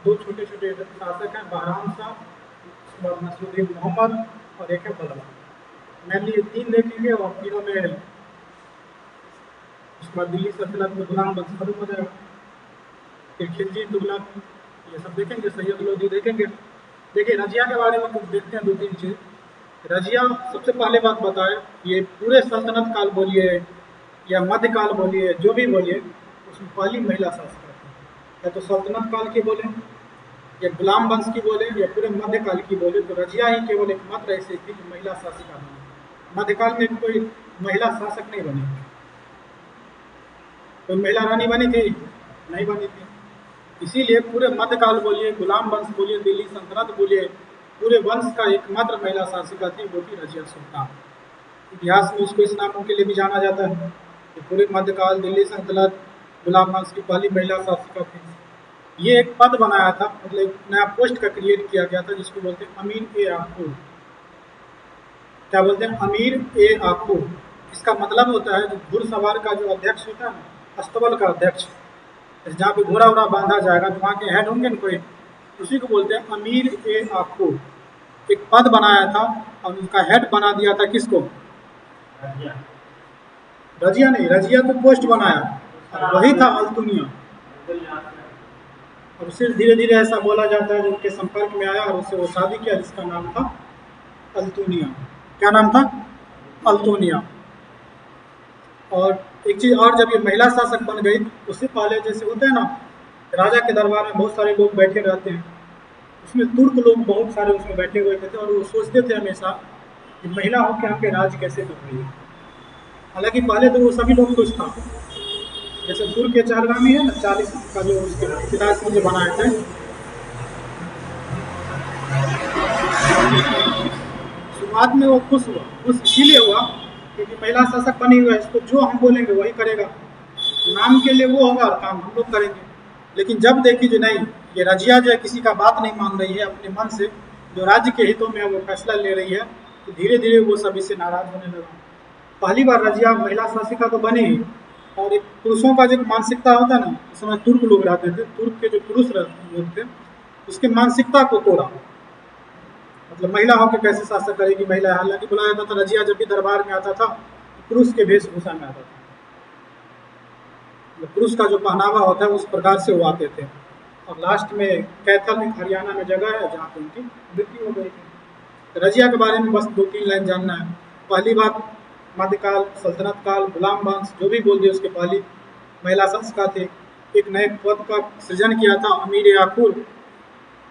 दो छोटे छोटे शासक हैं, बहराम शाह, उसके बाद नसरुद्दीन मोहम्मद, और एक है बलबन। मेनली ये तीन देखेंगे, और तीनों में उसके बाद दिल्ली सल्तनत में गुलाम बख्श खत्म हो जाएगा। फिर खिलजी तुगलक ये सब देखेंगे, सैयद लोधी देखेंगे। देखिए रजिया के बारे में कुछ देखते हैं, दो तीन चीज़। रजिया सबसे पहले बात बताए, ये पूरे सल्तनत काल बोलिए या मध्यकाल बोलिए, जो भी बोलिए, उसमें पहली महिला शासक थी। या तो सल्तनत काल की बोले, या गुलाम वंश की बोले, या पूरे मध्यकाल की बोले, तो रजिया ही केवल एकमात्र ऐसी थी कि महिला शासिका बनी। मध्यकाल में कोई महिला शासक नहीं बनी, कोई महिला रानी बनी थी नहीं बनी थी। इसीलिए पूरे मध्यकाल बोलिए, गुलाम वंश बोलिए, दिल्ली सल्तनत बोलिए, पूरे वंश का एकमात्र महिला शासिका थी, वो थी रजिया सुल्तान। इतिहास में उसको इस नामों के लिए भी जाना जाता है कि पूरे मध्यकाल दिल्ली सल्तनत गुलाम वंश की पहली महिला शासिका थी। ये एक पद बनाया था, मतलब एक नया पोस्ट का क्रिएट किया गया था, जिसको बोलते हैं अमीर ए आखूर। क्या बोलते हैं? अमीर ए आखूर। इसका मतलब होता है जो घुड़सवार का जो अध्यक्ष होता है ना, अस्तबल का अध्यक्ष, जहाँ पे घोड़ा वोड़ा बांधा जाएगा तो वहाँ के हेड होंगे ना कोई, उसी को बोलते हैं अमीर ए आखूर। एक पद बनाया था और उनका हेड बना दिया था किसको? रजिया नहीं, रजिया को पोस्ट बनाया और वही था अल्तुनिया। और उससे धीरे धीरे ऐसा बोला जाता है जो उनके संपर्क में आया और उससे वो शादी किया, जिसका नाम था अल्तुनिया। क्या नाम था? अल्तुनिया। और एक चीज़ और, जब ये महिला शासक बन गई, उससे पहले जैसे होता है ना, राजा के दरबार में बहुत सारे लोग बैठे रहते हैं, उसमें तुर्क लोग बहुत सारे उसमें बैठे हुए थे, और वो सोचते थे हमेशा कि महिला होकर यहाँ पे राज कैसे कर रही है। हालांकि पहले तो वो सभी लोग कुछ था, जैसे तुर्क के चारगामी है ना, 40 का जो उसके पिताजी ने जो बनाए थे, शुरुआत में वो खुश हुआ। खुश इसीलिए हुआ क्योंकि महिला शासक बनी हुई है, इसको जो हम बोलेंगे वही करेगा, नाम के लिए वो होगा और काम हम लोग करेंगे। लेकिन जब देखी जो नहीं, ये रजिया जो है किसी का बात नहीं मान रही है, अपने मन से जो राज्य के हितों में वो फैसला ले रही है, तो धीरे धीरे वो सब इससे नाराज होने लगा। पहली बार रजिया महिला शासिका तो बनी ही, और एक पुरुषों का जो मानसिकता होता है ना, उस समय तुर्क लोग रहते थे, तुर्क के जो पुरुष लोग थे, उसके मानसिकता को तोड़ा। मतलब महिला होकर कैसे शासक करेगी महिला। हालांकि बुलाया जाता था, रजिया जब भी दरबार में आता था तो पुरुष के वेशभूषा में आता था, मतलब पुरुष का जो पहनावा होता है उस प्रकार से वो आते थे। और लास्ट में कैथल हरियाणा में जगह है जहाँ पे उनकी मृत्यु हो गई थी। रजिया के बारे में बस दो तीन लाइन जानना है। पहली बात, मध्यकाल, सल्तनत काल, गुलाम वंश, जो भी बोल दिए, उसके पहली महिला शासिका थे। एक नए पद का सृजन किया था, अमीर याकूर,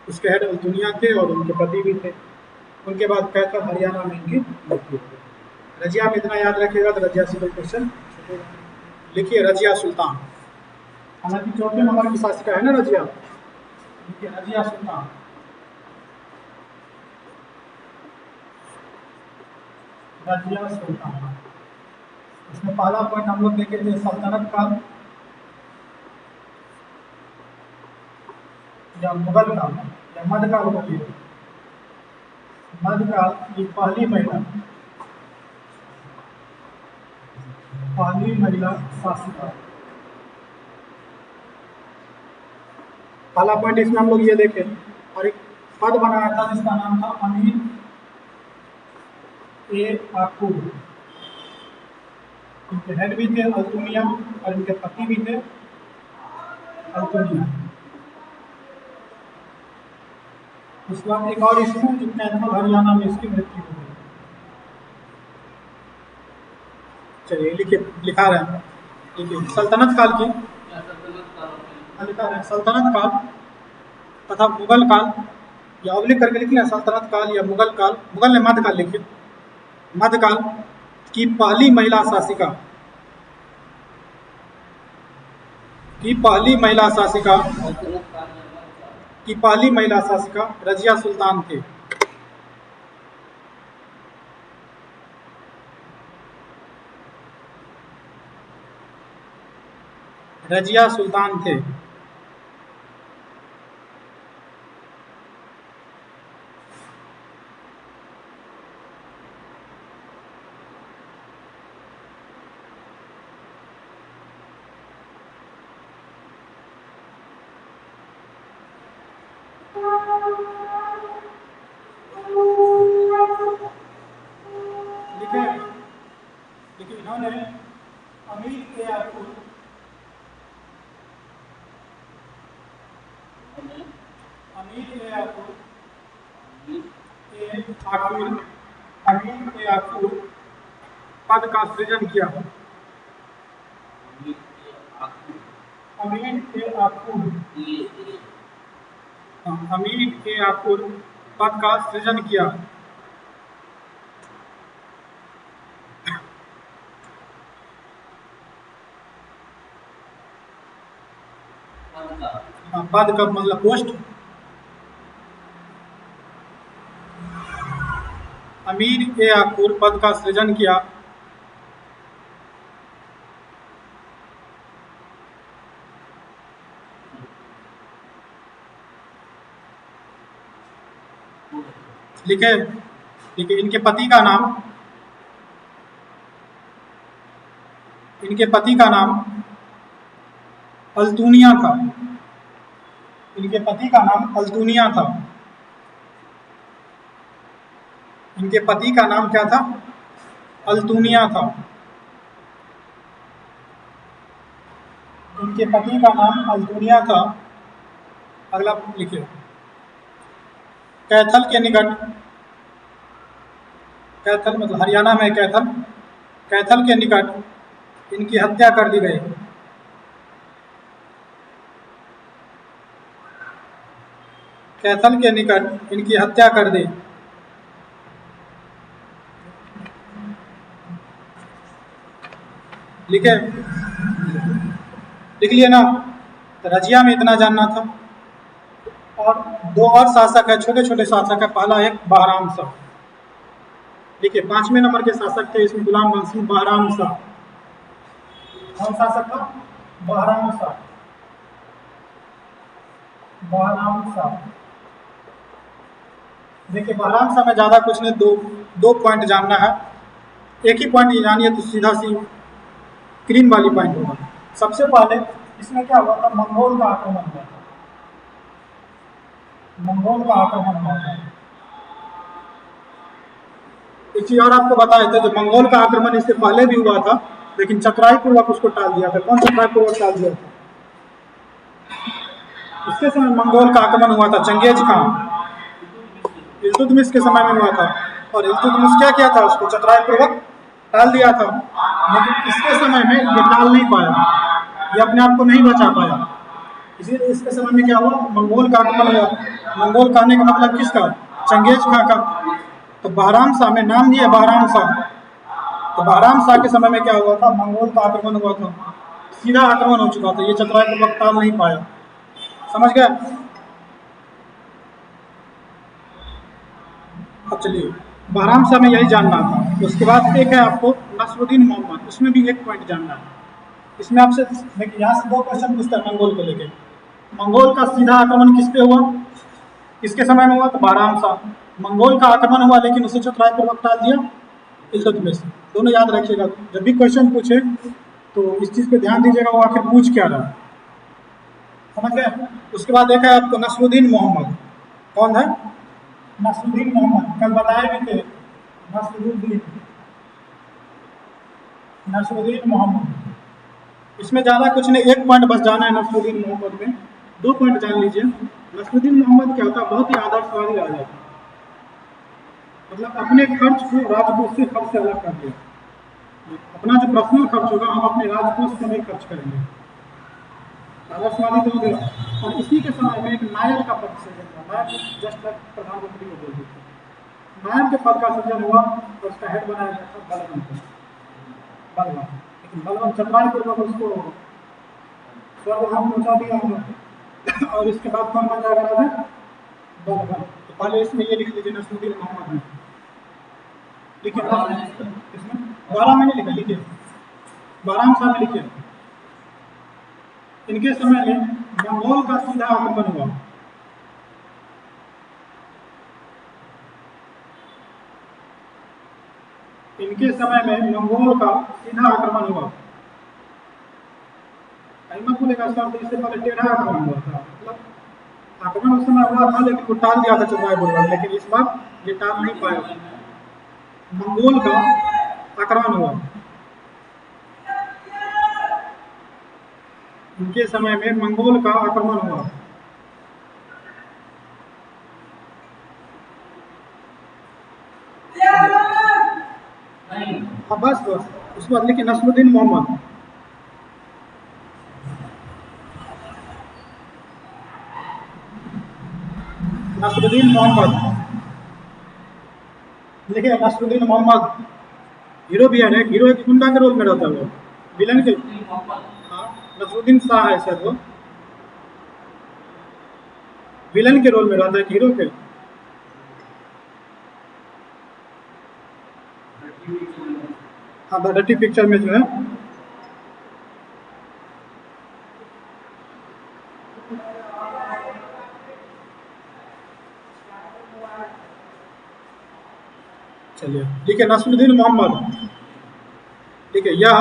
उसके हेड दुनिया थे और उनके पति भी थे। उनके बाद कैथल हरियाणा में इनकी मृत्यु हो गई। रजिया में इतना याद रखिएगा तो रजिया से कोई क्वेश्चन छूटेगा। लिखिए रजिया सुल्तान। हालांकि चौथे नंबर की शासिका है ना रजिया, लिखिए रजिया सुल्तान। रजिया सुल्तान। इसमें पहला पॉइंट हम लोग देखे थे सल्तनत काल या मुगल काल या मध्यकाल बोलिए। मध्यकाल की पहली महिला शासिका। पहला पॉइंट इसमें हम लोग ये देखे, और एक पद बनाया था जिसका नाम था अमीर ए आकूब। इनके हेड भी थे अल्तुनिया और इनके पति भी थे अल्तुनिया। उसके बाद एक और इसमें जो कैथल हरियाणा में इसकी मृत्यु हो गई। चलिए लिखिए, लिखा रहे हैं, लिखिए सल्तनत काल की, लिखा रहे हैं सल्तनत काल तथा मुगल काल, या अवलिक करके लिख लें सल्तनत काल या मुगल काल, मुगल ने मध्यकाल लिखिए, मध्यकाल की पहली महिला शासिका, की पहली महिला शासिका, की पहली महिला शासिका रजिया सुल्तान थे। रजिया सुल्तान थे। लिखे लेकिन इन्होंने अमीर के याकूब अमीर के याकूब पद का सृजन किया। अमीर के याकूब पद का सृजन किया। पद का मतलब पोस्ट। अमीर ए याकूब पद का सृजन किया। लिखे लिखे इनके पति का नाम अल्तुनिया था। इनके पति का नाम अल्तुनिया था। इनके पति का नाम क्या था? अल्तुनिया था। इनके पति का नाम अल्तुनिया था। अगला लिखिए, कैथल के निकट, कैथल मतलब हरियाणा में कैथल, कैथल के निकट इनकी हत्या कर दी गई। कैथल के निकट इनकी हत्या कर दी। लिखे लिख लिए ना। रजिया में इतना जानना था। और दो और शासक है, छोटे छोटे शासक है। पहला एक बहराम शाह। देखिए 5वें नंबर के शासक थे इसमें गुलाम बंद सिंह बहराम शाह। कौन शासक था? बहराम शाह। बहराम शाह। देखिए बहराम शाह में ज्यादा कुछ नहीं, दो पॉइंट जानना है। एक ही पॉइंट ये जानिए तो सीधा सी क्रीम वाली पॉइंट होगा। सबसे पहले इसमें क्या हुआ था? मंगोल का आक्रमण हुआ था। मंगोल का आक्रमण हुआ था। एक चीज और आपको बताए थे, जो मंगोल का आक्रमण इससे पहले भी हुआ था, लेकिन चतुराई पूर्वक उसको टाल दिया था। कौन चतुराई पूर्वक टाल दिया था? इसके समय मंगोल का आक्रमण हुआ था चंगेज खान, इल्तुतमिश के समय में हुआ था। और इल्तुतमिश क्या किया था? उसको चतुराई पूर्वक टाल दिया था। लेकिन इसके समय में ये टाल नहीं पाया, ये अपने आप को नहीं बचा पाया। इसलिए इसके समय में क्या हुआ? मंगोल का आक्रमण हुआ। मंगोल का आने का मतलब किसका? चंगेज खान का। तो बहराम शाह में नाम दिया बहराम शाह। तो बहराम शाह के समय में क्या हुआ था? मंगोल का आक्रमण हुआ था, सीधा आक्रमण हो चुका था। ये चतुराई पूर्वक टाल नहीं पाया। समझ गए? अब चलिए, बहराम शाह में यही जानना था। उसके बाद एक है आपको नसरुद्दीन मोहम्मद, उसमें भी एक पॉइंट जानना है। इसमें आपसे देखिए यहाँ से 2 क्वेश्चन पूछता है मंगोल को लेके। मंगोल का सीधा आक्रमण किस पे हुआ? किसके समय में हुआ? तो बहराम शाह। मंगोल का आक्रमण हुआ लेकिन उसे चतुराई पूर्वक टाल दिया इल्तुतमिश। दोनों याद रखिएगा, जब भी क्वेश्चन पूछे तो इस चीज़ पे ध्यान दीजिएगा वो आखिर पूछ क्या रहा है। समझ गए? उसके बाद देखा है आपको नसरुद्दीन मोहम्मद। कौन है? नसरुद्दीन मोहम्मद। कल बताए भी थे नसरुद्दीन मोहम्मद। इसमें ज़्यादा कुछ नहीं, एक पॉइंट बस जाना है नसरुद्दीन मोहम्मद में। 2 पॉइंट जान लीजिए। नसरुद्दीन मोहम्मद क्या होता है? बहुत ही आदर्शवादी राजा था। मतलब अपने खर्च को राजकोष से खर्च से अलग कर दिया। अपना जो पर्सनल खर्च होगा हम अपने राजकोष से नहीं खर्च करेंगे। आदर्शवादी तो हो गया। और इसी के समय में एक नायक का पद सृजन हुआ। नायक जस्ट प्रधानमंत्री को बोल देते। नायक के पद का सृजन हुआ और उसका हेड बनाया गया था बलबन को। बलबन, लेकिन बलबन चतुराई पूर्वक उसको स्वर्गधाम पहुंचा दिया हम। और इसके बाद कौन बन जाएगा राजा? बलबन। तो पहले इसमें ये लिख लीजिए नसरुद्दीन मोहम्मद में। लिखिए इसमें 12 में नहीं लिखा, लिखिए 12 शाह में लिखिए। इनके समय में मंगोल का सीधा आक्रमण हुआ। इनके समय में मंगोल का सीधा आक्रमण हुआ। मत बोलेगा सर, इससे पहले टेढ़ा आक्रमण हुआ था। मतलब आक्रमण उस समय हुआ था लेकिन वो टाल दिया था चंद्राय बुर्बक, लेकिन इस बार ये टाल नहीं पाया। मंगोल का आक्रमण हुआ। उनके समय में मंगोल का आक्रमण हुआ। हाँ बस बस, उसके बाद लिखिए नसरुद्दीन मोहम्मद। नसरुद्दीन मोहम्मद, देखिए नसरुद्दीन मोहम्मद हीरो भी है, हीरो एक गुंडा के रोल में रहता है वो, विलन के। हाँ, नसरुद्दीन शाह है शायद वो, विलन के रोल में रहता है हीरो के। हाँ, द डर्टी पिक्चर में जो है। चलिए ठीक है, नसरुद्दीन मोहम्मद, ठीक है, यह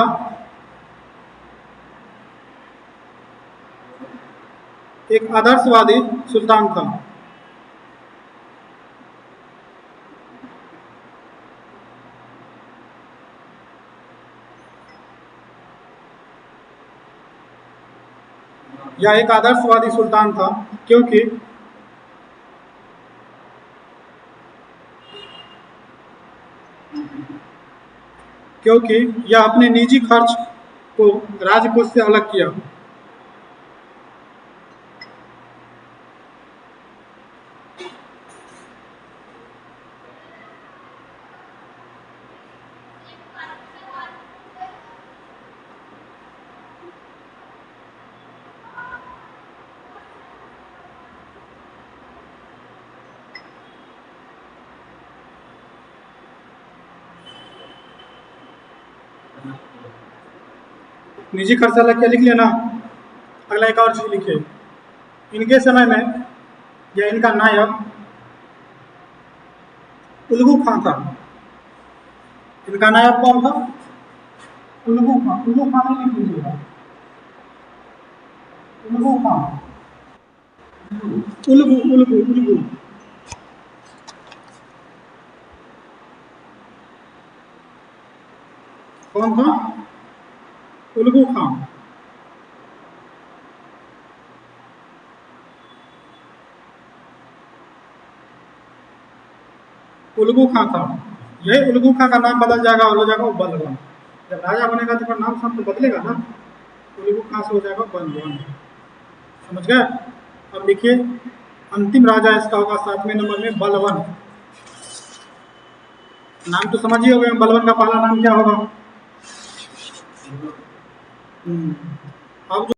एक आदर्शवादी सुल्तान था। यह एक आदर्शवादी सुल्तान था क्योंकि क्योंकि यह अपने निजी खर्च को राजकोष से अलग किया। निजी खर्च अलग किया, लिख लेना। अगला एक और चीज लिखिए, इनके समय में या इनका नायक उल्लू खां था। इनका नायक कौन था? उल्लू खां। उल्लू खां नहीं लिख लीजिएगा, उल्लू खां। उल्लू उल्लू उल्लू, कौन था? उल्लू खां। उल्लू खां था। यही उल्लू खां का नाम बदल जाएगा और हो जाएगा वो बलवान। जब राजा बनेगा तो फिर नाम सब तो बदलेगा ना, उल्लू खां से हो जाएगा बलवान। समझ गए? अब लिखिए अंतिम राजा इसका होगा 7वें नंबर में बलवन। नाम तो समझ ही हो गए, बलवन का पहला नाम क्या होगा? अब